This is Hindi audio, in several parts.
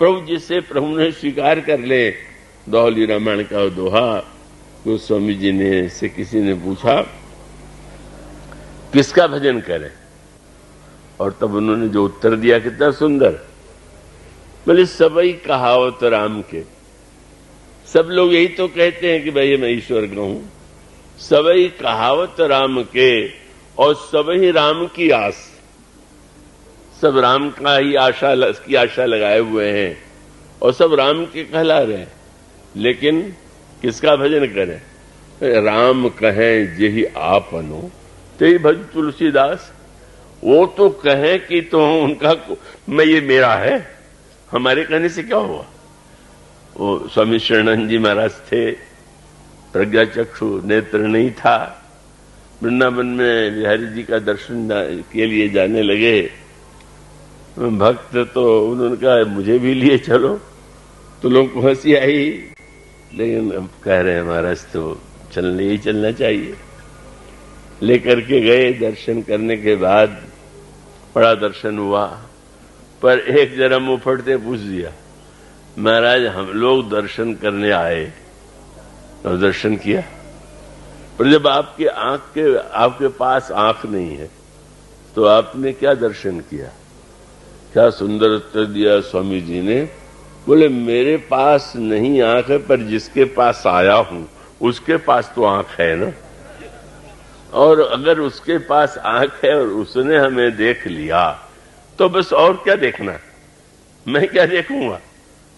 प्रभु जिससे प्रभु ने स्वीकार कर ले। दोहली रामायण का दोहा गोस्वामी जी ने से किसी ने पूछा किसका भजन करें, और तब उन्होंने जो उत्तर दिया कितना सुंदर। बोले सबई कहावत राम के। सब लोग यही तो कहते हैं कि भाई मैं ईश्वर कहूं। सबई कहावत राम के और सबई राम की आस। सब राम का ही आशा लगाए हुए हैं और सब राम के कहला रहे हैं, लेकिन किसका भजन करें? राम कहें जेहि आपनो ते भज तुलसीदास। वो तो कहें कि तो उनका मैं ये मेरा है, हमारे कहने से क्या हुआ। वो स्वामी शरणानंद जी महाराज थे, प्रज्ञा चक्षु नेत्र नहीं था, वृंदावन में बिहारी जी का दर्शन के लिए जाने लगे। भक्त तो उन्होंने कहा मुझे भी लिए चलो, तो लोग को हंसी आई, लेकिन अब कह रहे हैं महाराज तो चलने ही चलना चाहिए। लेकर के गए, दर्शन करने के बाद बड़ा दर्शन हुआ, पर एक जरा मुंह फटते पूछ दिया, महाराज हम लोग दर्शन करने आए और दर्शन किया, पर जब आपके पास आंख नहीं है तो आपने क्या दर्शन किया? क्या सुंदर उत्तर दिया स्वामी जी ने। बोले मेरे पास नहीं आंख है, पर जिसके पास आया हूं उसके पास तो आंख है ना, और अगर उसके पास आंख है और उसने हमें देख लिया तो बस और क्या देखना, मैं क्या देखूंगा।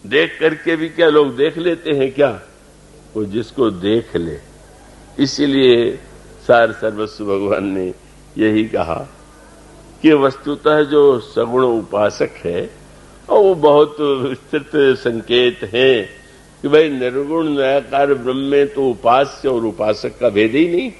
देख करके भी क्या लोग देख लेते हैं क्या? वो जिसको देख ले। इसीलिए सार सर्वस्व भगवान ने यही कहा कि वस्तुतः जो सगुण उपासक है और वो बहुत विस्तृत संकेत है कि भाई निर्गुण निराकार ब्रह्म में तो उपास्य और उपासक का भेद ही नहीं,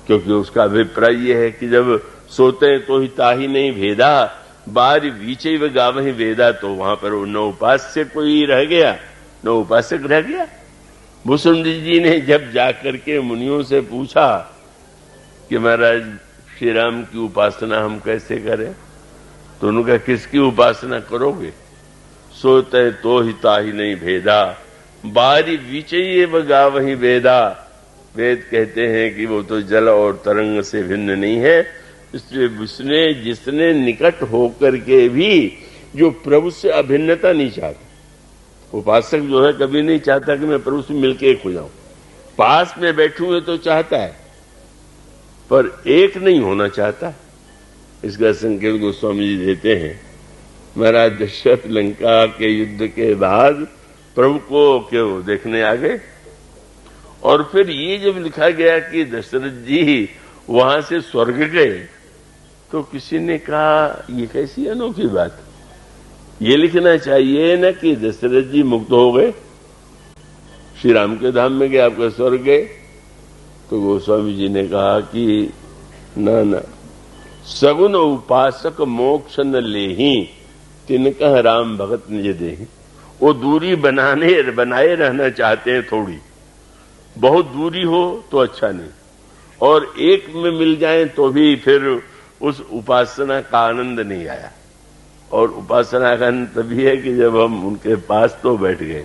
क्योंकि उसका अभिप्राय यह है कि जब सोते हैं तो ही ताही नहीं भेदा, बार बीचे व गावहि वेदा। तो वहां पर न उपास्य कोई रह गया न उपासक रह गया। भूषण जी ने जब जाकर के मुनियों से पूछा कि महाराज श्री राम की उपासना हम कैसे करें, तो उन्होंने कहा किसकी उपासना करोगे? सोते तो ही ताही नहीं भेदा, बारी विचय व गावहि वेदा। वेद कहते हैं कि वो तो जल और तरंग से भिन्न नहीं है, इसलिए जिसने निकट होकर के भी जो प्रभु से अभिन्नता नहीं चाहता, उपासक जो है कभी नहीं चाहता कि मैं प्रभु से मिलके एक हो जाऊं। पास में बैठूं तो चाहता है, पर एक नहीं होना चाहता। इसका संकेत गोस्वामी जी देते हैं। महाराज दशरथ लंका के युद्ध के बाद प्रभु को क्यों देखने आ गए, और फिर ये जब लिखा गया कि दशरथ जी वहां से स्वर्ग गए, तो किसी ने कहा ये कैसी अनोखी बात। ये लिखना चाहिए न कि दशरथ जी मुक्त हो गए, श्री राम के धाम में गए, आपका स्वर्ग गए। तो गोस्वामी जी ने कहा कि ना, सगुन उपासक मोक्ष न लेही, तिनकह राम भगत निज देहि। वो दूरी बनाए रहना चाहते हैं, थोड़ी बहुत दूरी हो तो अच्छा नहीं, और एक में मिल जाए तो भी फिर उस उपासना का आनंद नहीं आया। और उपासना का आनंद तभी है कि जब हम उनके पास तो बैठ गए।